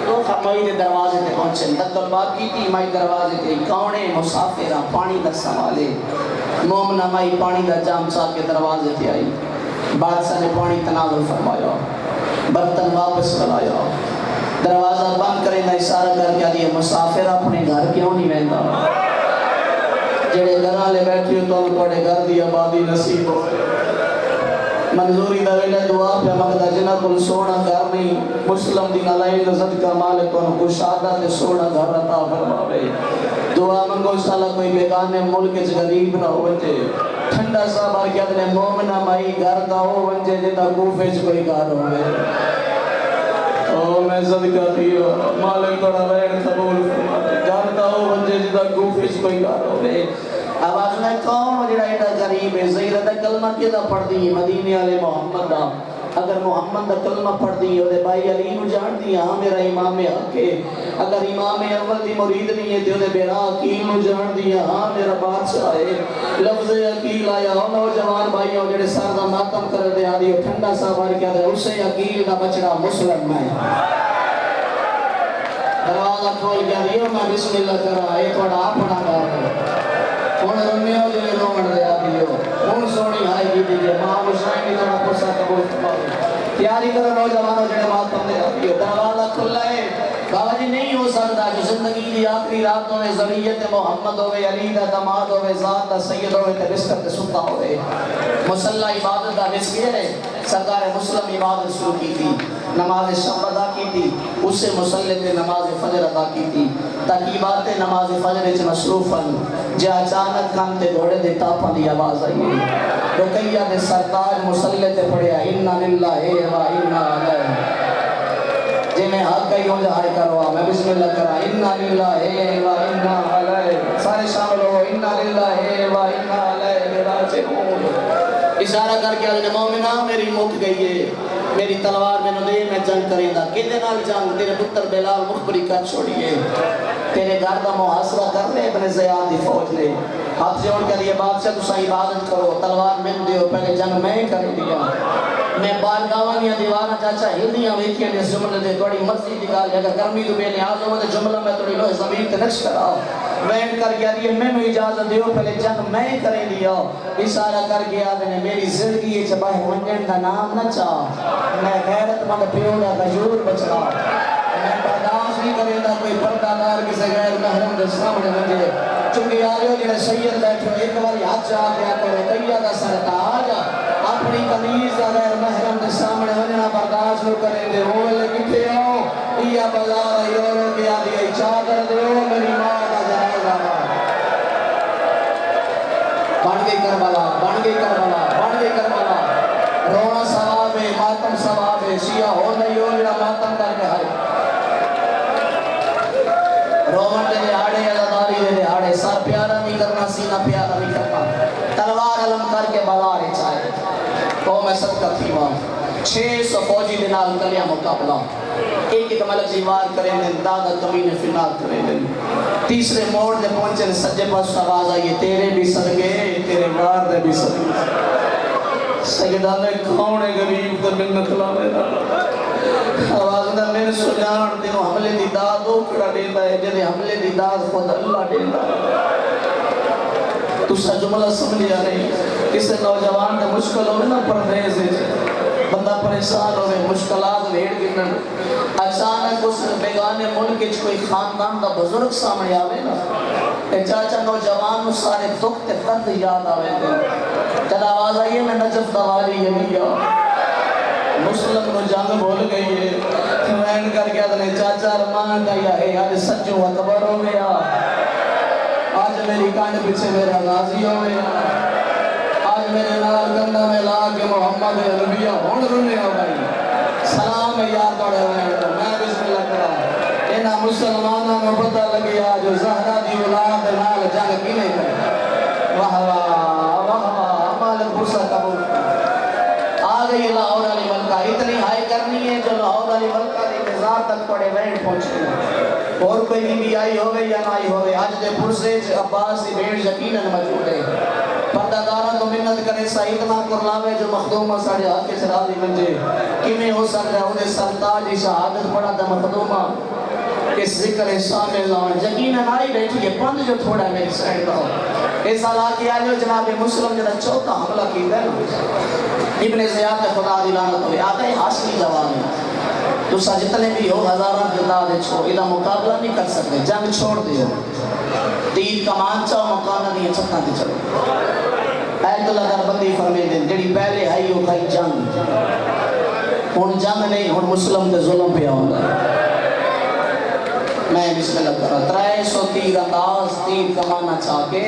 تو مائی دے دروازے تے پہنچے، دکل بات کی تھی مائی دروازے تے کونے مسافرہ پانی دا سوالے، مومنہ مائی پانی دا جام ساتھ کے دروازے تے آئی، بادشاہ نے پانی تناول فرمایا، برتن واپس بلایا، دروازہ بند کرے نہ اشارہ کر کے آدھی مسافر اپنے گھر کیوں نہیں رہتا، جڑے گھر لے بیٹھی ہو تو بڑے گھر دی آبادی نصیب ہو منظوری دا ویلے دعا پہ مقدہ جنہ کل سونا گھر نہیں، مسلم دی نلائی نزد کا مالک ان کو شادہ تے سونا گھر عطا فرماوے، دعا منگو سالہ کوئی بیگانے ملک اچ غریب نہ ہو بچے، ٹھنڈا سا بار کیا دنے مومنہ مائی گھر دا ہو بچے جنہ کوفے چ کوئی گھر ہوئے۔ میں صدقہ دیو مالک توڑا وین قبول فرماتے، گھر دا ہو بچے جنہ کوفے چ کوئی گھر ہوئے۔ آواز میں کون جڑا ایڈا غریب ہے، زیرہ کلمہ کیدا پڑھ دی مدینے والے محمد دا، اگر محمد دا کلمہ پڑھ دی اور بھائی علی نو جان دی ہاں میرا امام حق ہے، اگر امام اول دی مرید نہیں ہے تو بیرا عقیل نو جان دی ہاں میرا بادشاہ ہے، لفظ عقیل آیا ہو نوجوان بھائیوں جڑے سر دا ماتم کر دے آدھی ٹھنڈا سا بار کیا دے اسے عقیل دا بچڑا مسلم میں دروازہ کھول گیا دیو میں بسم اللہ کرا اے تھوڑا اپنا گھر کون رمیو دے رومن دے آدھیو کون سونی آئی کی دیجئے ماں مشاہی کی طرح پرسا قبول فرماؤ تیاری کرو نوجوانوں جڑے ماتم دے آدھیو دروازہ کھلا ہے بابا جی نہیں ہو سکتا جو زندگی دی آخری رات ہوئے ذریعت محمد ہوئے علی دا دماد ہوئے ذات دا سید ہوئے تے بسکر تے ستا ہوئے مسلح عبادت دا بس گئے سرکار مسلم عبادت شروع کی تھی نماز شب ادا کی تھی اس سے مسلح تے نماز فجر ادا کی تھی تاکہ باتیں نماز فجر اچھ مصروفاً جا اچانک کان تے گھوڑے دے تاپاں دی آواز آئی رقیہ دے سرتاج مسلح تے پڑھیا انہا للہ و انہا علیہ جی میں حق کئی ہوں جہاں کروا میں بسم اللہ کرا انہا للہ و انہا علیہ سارے شامل ہو انہا للہ و انہا علیہ راجعون اشارہ کر کے آدھے مومنہ میری مک گئی ہے میری تلوار میں ندے میں جنگ کریں دا کدے نال جنگ تیرے پتر بلال مخبری کر چھوڑیے تیرے گھر دا محاصرہ کر لے ابن زیاد دی فوج لے ہاتھ جوڑ کے لیے بادشاہ تو صحیح عبادت کرو تلوار میں دیو پہلے جنگ میں کریں دیا میں بارگاہاں دیا دیوارہ چاچا ہلدیاں ویکھیاں اس جملے دے توڑی مسجد نکال اگر گرمی تو بے نیاز ہو تو جملہ میں توڑی لوہ زمین تے نقش کراؤ وین کر کے آدھی میں اجازت دیو پہلے جنگ میں کریں دیا اشارہ کر کے آدھے نے میری زندگی چباہ ونجن دا نام نہ چاہ میں غیرت مند پیوڑا غجور بچڑا میں برداشت نہیں کریں دا کوئی پردہ دار کسے غیر محرم دے سامنے مجھے چونکہ آلیو جنہیں سید بیٹھو ایک باری ہاتھ جا کے آتے رقیہ دا سرتاج اپنی قمیض دا غیر محرم دے سامنے ونجنا برداشت نو کریں دے ہوئے کٹھے ہو یا بازار یورو کے آدھی چادر دے ہو میری ماں دا جنازہ بن گئی کربلا، بن گئی کربلا۔ رونا ثواب ہے، ماتم ثواب ہے، شیعہ ہو نہیں ہو جڑا ماتم کر کے ہائے۔ رومن دے دہاڑے، عزاداری دے دہاڑے، سر پیارا نہیں کرنا، سینہ پیارا نہیں کرنا، تلوار علم کر کے بازار چاہے۔ قوم صدقہ تھی وہاں 600 فوجی دے نال کلیا مقابلہ، ایک ایک ملک جیوار کریں دیں، دادا کمینے فنار کریں دیں۔ تیسرے موڑ دے پہنچے سجے پاس آواز آئیے، تیرے بھی صدقے تیرے وار دے بھی صدقے۔ سیدہ نے کھونے غریب دے منت لاوے دا آواز دا میں سجان دیو حملے دی داد اوکڑا دیتا ہے، جدے حملے دی داد خود اللہ دیتا ہے۔ تو سا جملہ سمجھیا نہیں، کسے نوجوان دے مشکل ہوئے نا پردیس ہے، بندہ پریشان ہوئے، مشکلات ویڑ گنن، اچانک اس بیگانے ملک اچھ کوئی خاندان دا بزرگ سامنے آوے نا، اے چاچا نوجوان سارے دکھ تے فرد یاد آوے دے۔ جد آواز آئیے میں نجف دواری یمیا مسلم کو جنگ بھول گئی ہے، وین کر کے ادھنے چاچا رمان گیا ہے، آج سچو اکبر ہو گیا، آج میری کانڈ پیچھے میرا غازی ہو گیا، آج میرے نال گندہ میں لا کے محمد عربیہ ہون رنے ہو گئی۔ سلام میں یاد پڑے ہوئے ہیں، میں بسم اللہ کرا اینا مسلمانہ میں پتہ لگیا جو زہرہ دی اولاد نال جنگ کینے کرے۔ واہ واہ واہ واہ مالک برسہ قبول آگئی لاہور علی ملکہ، اتنی ہائی کرنی ہے جو لاہور علی ملکہ دی مزار تک پڑے وینڈ پہنچے، اور کوئی بھی آئی ہوگے یا نہ آئی ہوگے۔ آج دے پرسے عباس دی بھیڑ یقیناً موجود ہے، پردہ دارہ تو منت کرے سائیدنا کرلاوے جو مخدومہ ساڑھے آکے سے راضی منجے، کیمیں ہو سکتا ہے انہیں سرطاجی شہادت پڑا دا مخدومہ اس ذکر شامل آن یقیناً آئی بیٹھی ہے، پند جو تھوڑا میری سائڈ ہو۔ اس علاقے آئیو جناب مسلم جنہ چوتھا حملہ کی دے ابن زیاد خدا دلانت ہوئے، آگئے حاصلی جوان ہے، تو سا جتنے بھی ہو ہزاران جلدہ دے چھوڑ، ادھا مقابلہ نہیں کر سکتے، جنگ چھوڑ دے ہو، تیر کمان چاہو مقامہ نہیں چھتنا دے چلو۔ ایت اللہ در بندی فرمے دیں، جڑی پہلے آئی ہو کئی جنگ، ہون جنگ نہیں، ہون مسلم دے ظلم پہ آؤں گا۔ میں بسم اللہ کرا 300 تیر انداز تیر کمانا چاہ کے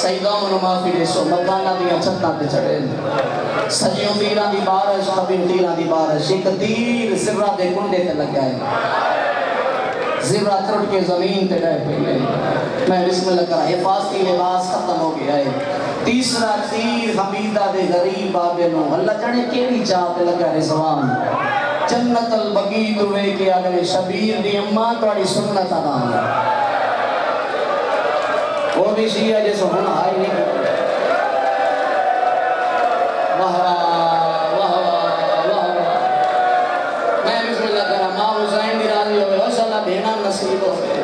سیدوں منو معافی دے سو مکانہ دیا چھتنا تے چڑھے سجیوں تیران دی بارش خبیر تیران دی بارش ایک تیر زبرہ دے کنڈے تے لگ گئے زبرہ ترٹ کے زمین تے گئے پہلے میں بسم اللہ کرا حفاظتی لباس ختم ہو گیا ہے تیسرا تیر حمیدہ دے غریب آگے نو اللہ جانے کیڑی چاہتے لگا رضوان جنت البقید ہوئے کہ اگر شبیر دی اماں توڑی سنت آدھان وہ بھی شیعہ جیسے ہونا آئی نہیں واہ واہ واہ میں بسم اللہ کرا ماں حسین دی راضی ہوئے اوش اللہ بھینا نصیب ہوئے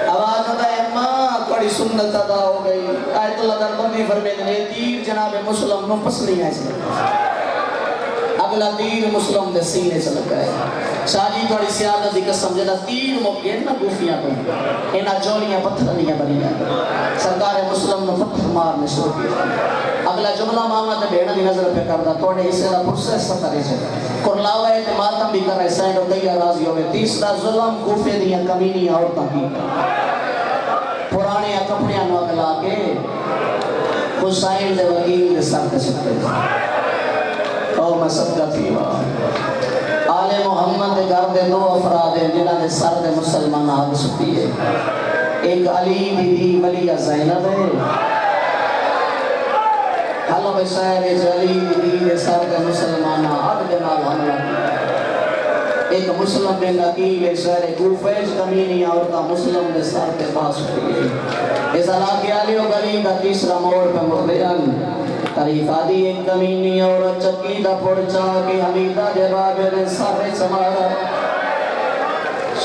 آواز ہوتا ہے اماں توڑی سنت ادا ہو گئی آیت اللہ در بندی فرمے دنے تیر جناب مسلم نو پس نہیں آئے سے اگلا تیر مسلم دے سینے سے لگا ہے شاہی توڑی سیادت دی قسم جدہ تیر مبین نہ گوفیاں تو اینا جولیاں پتھر نہیں بنیاں سرکار مسلم نے پتھر مارنے شروع کیا اگلا جملہ ماما تے بھیڑا دی نظر پہ کردہ توڑے اسے دا پرسے سترے سے کرلاوہ ہے تے ماتم بھی کر رہے سینڈ و دیا راضی ہوئے تیسرا ظلم گوفے دیا کمینی عورتاں کی پرانے کپڑیاں نو اگلا کے حسین دے وکیل دے سر دے سکتے اور میں صدقہ تیوا آل محمد دے گھر دے دو افراد ہیں جنہ دے سر دے مسلمان آگ سکتی ہے ایک علی بی بی ملیہ زینب ہے حلب شہر علی بی بی دے سر دے مسلمان آگ جنال حملہ ایک مسلم بن عقیل شہر کوفیش کمینی عورتہ مسلم دے سر دے پاس ہوئی ہے اس علاقے علی و گلی کا تیسرا موڑ پہ مردیان تاریخ آدھی ایک کمینی عورت چکی دا پڑچا کی حمیدہ جباب دے سارے سمارا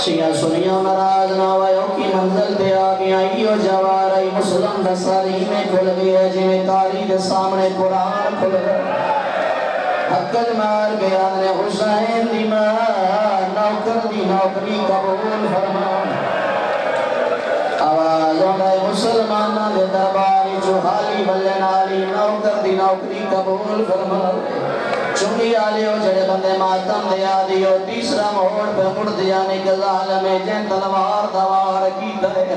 شیعہ سنیوں نراز ناوائیوں کی منزل دے آگی آئیو جوارای مسلم دا ساری میں کھل گیا جی میں کاری دے سامنے قرآن کھل گیا حقل مار گیا نے حسین دی ماں نوکر دی نوکری قبول فرمان آوازوں دے مسلمانہ دے درباری جو حالی بلن آلی نوکر دی نوکری قبول فرمان چونگی آلی ہو جڑے بندے ماتم دیا دیو تیسرا موڑ پہ مڑ دیا نکل ظالم جن تلوار دوار کی دے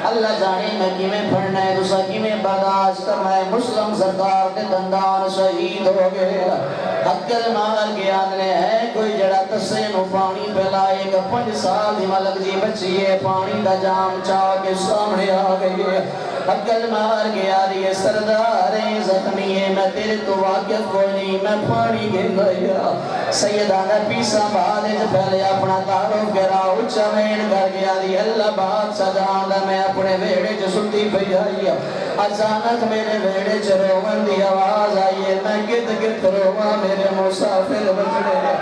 اللہ جانے میں کیویں پڑھنا ہے تسا کیویں برداشت کرنا ہے مسلم سرکار دے دندان شہید ہو گئے حقل مار گیا نے ہے کوئی جڑا تسے نو پانی پلائے گا 5 سال دی ملک جی بچی ہے پانی دا جام چاہ کے سامنے آ گئی ہے حقل مار گیا دیئے سرداریں زخمی ہے میں تیرے تو واقف کوئی نہیں میں پانی گر گیا سیدانہ پیسا بھالے جو پہلے اپنا تارو گرا اچھا مین کر گیا دی اللہ بات سجاندہ میں اپنے ویڑے جو سنتی پہ آئی اچانک میرے ویڑے جو رومن دی آواز آئی میں گت گت روما میرے مسافر بچڑے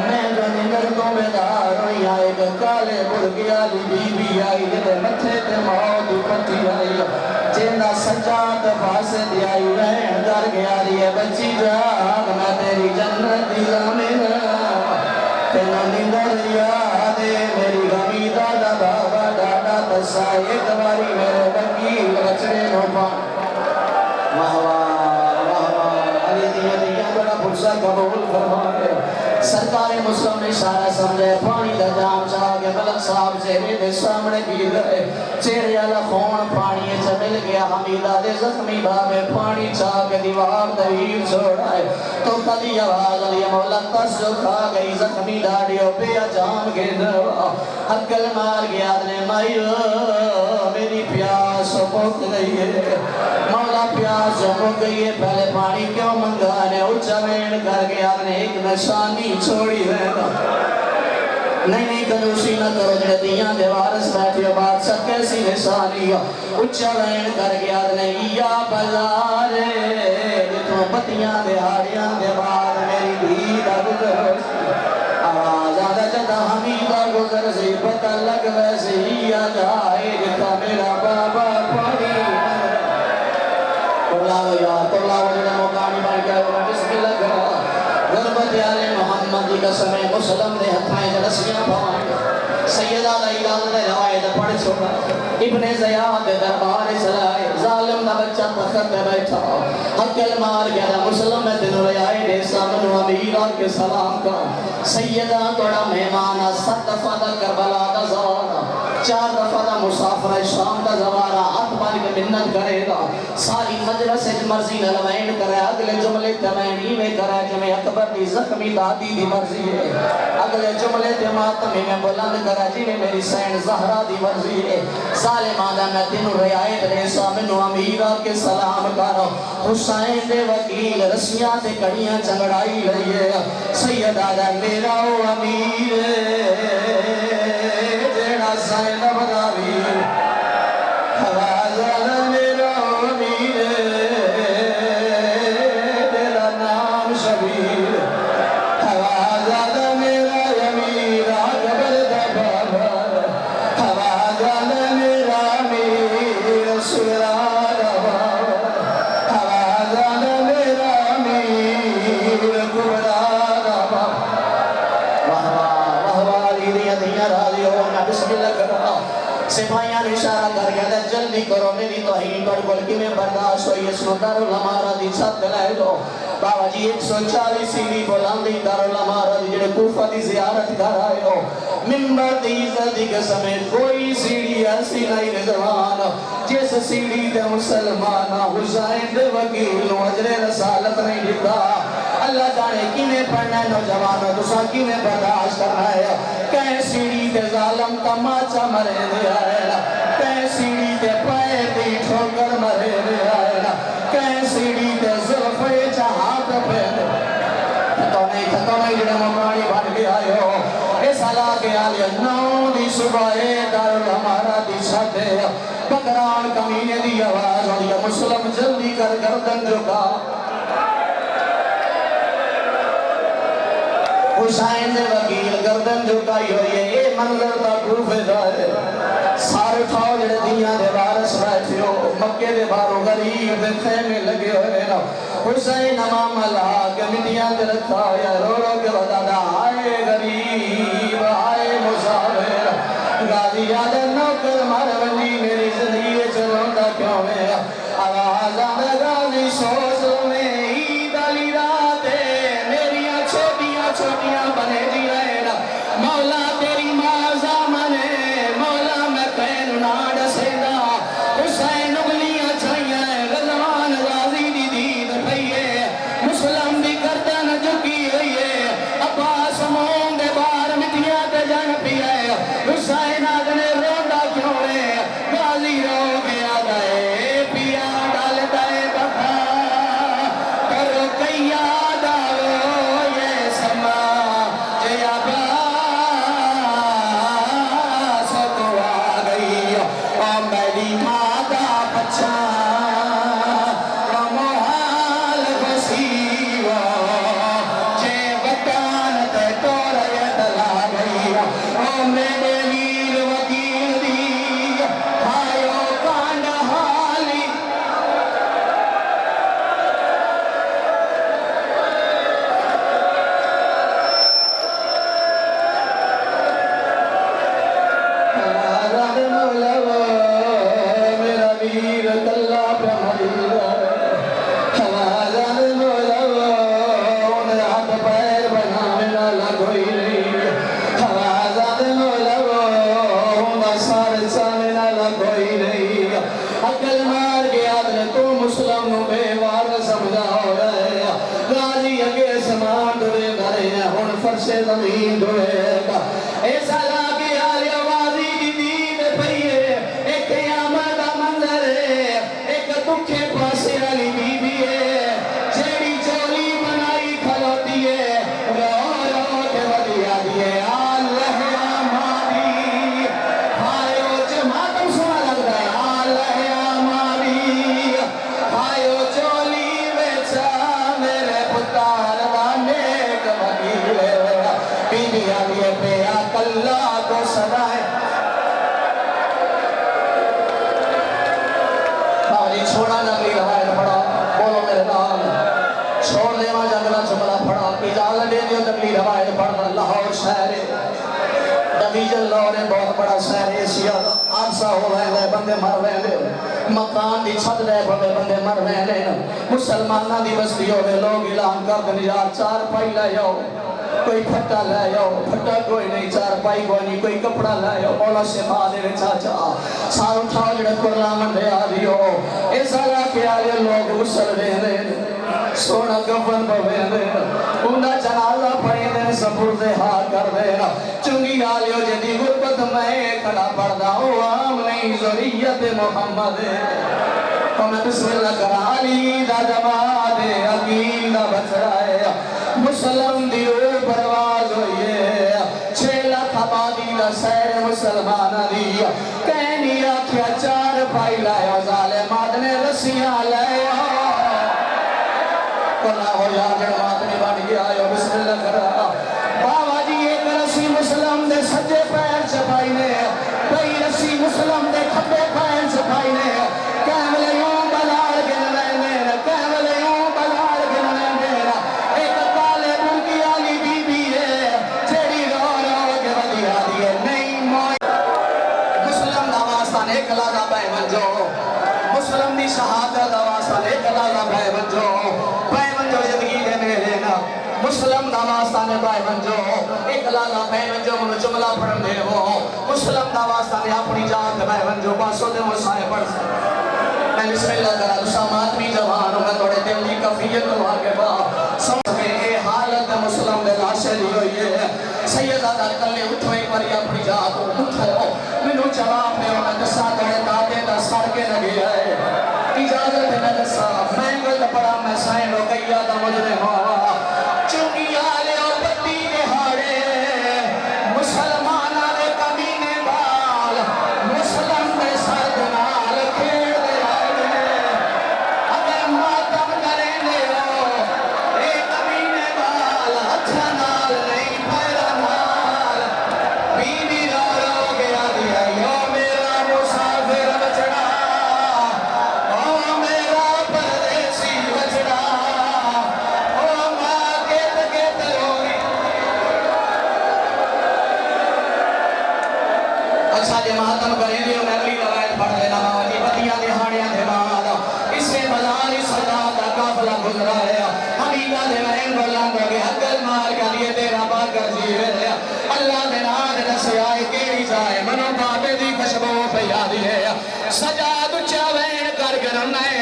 میں جو نگردوں میں دار ہوئی آئے گا کالے برگیا دی بی بی آئی دے متھے تے موت پتی آئی جینا سجاد پاسے دی آئی رہن کر گیا دی بچی جاگ میں تیری جنت دی زمین تینا نگر یاد میری غمی دادا بابا دادا تسا ایک باری میرے وکیل بچڑے نو پان واہ واہ واہ واہ علی دیا دیا بڑا پرسا قبول فرمائے سرکار مسلم نے اشارہ سمجھے پانی دا جام چاہ کے ملک صاحب چہرے دے سامنے گر گئے چہرے والا خون پانی سے مل گیا حمیدہ دے زخمی بابے پانی چاہ کے دیوار دویر چھوڑائے تو کلی آواز علی مولا تس جو کھا گئی زخمی ڈاڑیوں پہ جام کے دوا حقل مار گیا نے مائیو میری پیاس بھوک گئی ہے مولا پیاس بھوک گئی ہے پہلے پانی کیوں منگانے اچھا مین کر گیا نے ایک نشانی چھوڑی رہنا نہیں کنوشی نہ کرو جڑے دیاں دے وارث بیٹھے بات سب کیسی نشانی اچھا مین کر گیا نے یا بزارے جتوں پتیاں دے ہاڑیاں دے بعد میری دھیدہ گزر آواز آدھا جدہ حمیدہ گزر سی پتہ لگ ویسے ہی آ جائے جتا میرا بابا پانی تولاو یا تولاو جنہ موقعانی بار کیا ہوگا بسم اللہ کرا غربت آل محمدی قسم مسلم دے ہتھائیں جرسیاں بھائیں سیدہ دائیلان دے روایت پڑھ چھوڑا ابن زیاد دربار سلائے ظالم دا بچہ تخت میں بیٹھا حقل مار گیا دا مسلم میں دن ریائی دے سامن و امیرہ کے سلام کا سیدہ توڑا مہمانا 7 دفعہ دا کربلا دا زوارا 4 دفعہ دا مسافر شام دا زوارا ہاتھ بال کے منت کرے گا ساری مجلس مرضی نلوین کرے اگلے جملے تمینی میں کرے جمعے اکبر دی زخمی دادی دی مرضی ہے اگلے جملے تماتمی میں بلند کرے جی میں میری سین زہرہ دی مرضی ہے ظالمانہ میں تینو ریایت لے سامن و امیرہ کے سلام کرو حسین دے وکیل رسیاں دے کڑیاں چنگڑائی لئیے سیدہ دے میرا او امیر جیڑا زینب دا ویر حوازہ میرا او امیر تیرا نام شبیر حوازہ میرا امیر آگبر دا بابا حوازہ میرا امیر سورا دا بابا حوازہ میرا امیر کبرا دا بابا واہ واہ لیدیاں دیاں راضی ہونا بسم اللہ کرا سپاہیاں اشارہ کر گیا دے جلدی کرو میری توہین پر بلکی میں برداشت ہوئی اس کو دارالعمارہ دی چھت لائے دو بابا جی 140 سیڑھی بلندی دارالعمارہ دی جڑے کوفہ دی زیارت کر آئے ہو منبر دی عزت دی قسمیں کوئی سیڑھی ایسی نہیں نظران جس سیڑھی دے مسلمان حسین دے وکیل نو اجر رسالت نہیں دیتا اللہ جانے کینے پڑھنا ہے نوجوانوں دوسرا کینے برداشت کرنا ہے کہیں سیڑھی دے ظالم تماچا مرے دے آئے کہیں سیڑھی دے پائے دی ٹھوکر مرے دے آئے کہیں سیڑھی دے ظلفے جہاد پہ تھکو نہیں جنہیں ممانی بن کے آئے ہو اس حلا کے آلے نو دی صبح دارالعمارہ دی چھتے بکران کمینے دی آواز ہوئی مسلم جلدی کر گردن جھکا حسین دے وکیل گردن جھکائی ہوئی ہے یہ منظر دا کوفے دائے سارے کھاؤ جڑے دیاں دے وارث بیٹھے ہو مکے دے بارو غریب دے خیمے لگے ہوئے نا حسین امام اللہ کے مٹیاں دے رکھا یا رو رو کے بتا آئے غریب آئے مسافر غازی یاد نوکر مرونی میری زندگی چلوں دا کیوں میں آواز آمد غازی سوز میں عید علی راتے میریاں چھوٹیاں بنے دی رہنا مولا تیری مازا منے مولا میں پین ناڑ سیدہ تیری ماں دا بچہ محال بسیوا جے وطن تے توڑے دلا گئی او میرے ویر وکیل دی ہائیو کانڈ حالی میرا ویر تلا پہ مدیر ہمارا مولا انہیں ہاتھ پیر بنا میرا لگوئی نہیں ہمارا مولا انہیں سارے سامنا لگوئی نہیں عقل مار گیا تو مسلم نو بے وار سمجھا ہو رہے راضی اگے سمان دوے گھرے ہن فرش زمین دوے گا ایسا لاگے آلی آوازی دی دین پئیے ایک قیامت دا منظر ہے ایک دکھے پاسے علی بی بی ہے جیڑی چولی بنائی کھلوتی ہے رو رو کے ودیا دیئے اللہ یا مادی ہائیو جماعتم سنا لگ رہا ہے اللہ یا مادی ہائیو چولی بیچا میرے پتار دانے کا وکیل بی بی آدھیے پہ اللہ کو سدائے باولی چھوڑا نگلی روایت پڑھا بولو میرے نام چھوڑ دے ماں جنگلہ جملہ پڑھا اجازت دے دیو نگلی روایت پڑھا لاہور شہر ڈویژن لاہور بہت بڑا شہر ایشیا حادثہ ہو رہے ہیں بندے مر رہے ہیں مکان دی چھت رہے بندے مر رہے ہیں مسلمانہ دی بستی ہوئے لوگ اعلان کر دیں یار چار پائی لے جاؤ کوئی پھٹا لے جاؤ پھٹا کوئی نہیں چار پائی کوئی نہیں کوئی کپڑا لے جاؤ مولا شفا دے چاچا سار اٹھاؤ جڑے قرآن منڈے آ دیو ایسا لاکے آلے لوگ غسل دے دیں سونا کفن پوے دیں انہا جنازہ پڑے دیں سپرد ہاتھ کر دیں چنگی آلیو جدی غربت میں کھڑا پڑھدا ہوں عام نہیں ذریعت محمد ہمیں بسم اللہ کرا علی دا جماعت عقیل دا بچڑا ہے مسلم دیو پرواز ہوئیے 6 لاکھ آبادی دا سیر مسلمان دی کہنی آکھیا 4 پائی لائے ظالمات نے رسیاں لائے کلا ہو یا جڑوات نے بڑھ گیا بسم اللہ کرا بابا جی ایک رسی مسلم دے سجے پیر چپائی نے کئی رسی مسلم دے کھپے پیر چپائی نے کیملے یوں بلار گن لینے کیملے یوں بلار گن لینے ایک کالے بلکی آلی بی بی ہے جیڑی رو رو کے ودیا دیئے نہیں موئی مسلم دا واسطان ایک لازہ بے منجو مسلم دی شہادت دا واسطان ایک لازہ بے منجو زندگی دے میرے نا مسلم دا واسطان بے منجو ایک لازہ بے منجو منو جملہ پڑھن دے وہ مسلم دا واسطان اپنی جان دے بے منجو باسو دے مسائے پڑھ سکتے میں بسم اللہ کرا دوسرا آدمی جوان ہوں میں توڑے دل دی کفیت تو آگے با سمجھ میں اے حالت مسلم دے لاشے لی ہوئی ہے سیدہ در کلے اٹھو ایک باری اپنی جات کو اٹھو منو جواب میں انہیں دسا توڑے دادے دا سار کے لگے ہے اجازت میں دسا میں گل پڑا میں سائن ہو گئی دا مجھے ہوا چونی آلے اور پتی دہاڑے مسلمان آلے کمینے بال مسلم دے سرد نال کھیڑ دے آئے اگر ماتم کریں دے ہو اے کمینے بال اچھا نال نہیں پیرا نال بی بی رو رو گیا دیا یو میرا مسافر بچڑا او میرا پردیسی بچڑا او ماں کیت روگی اچھا جی مہتم کریں دیو میں اگلی روایت پڑھ دینا باوجی پتیاں دہاڑیاں دے بعد اس سے بازار صدا کا قافلہ گزرا ہے حبیبہ دے مہن بلند ہو گئے حقل مار کا لیے تیرا بات کر جیوے اللہ دے ناد دسے آئے کیڑی جائے منو بابے دی خشبوں پہ یادی ہے سجاد چاوین کر گرم ہے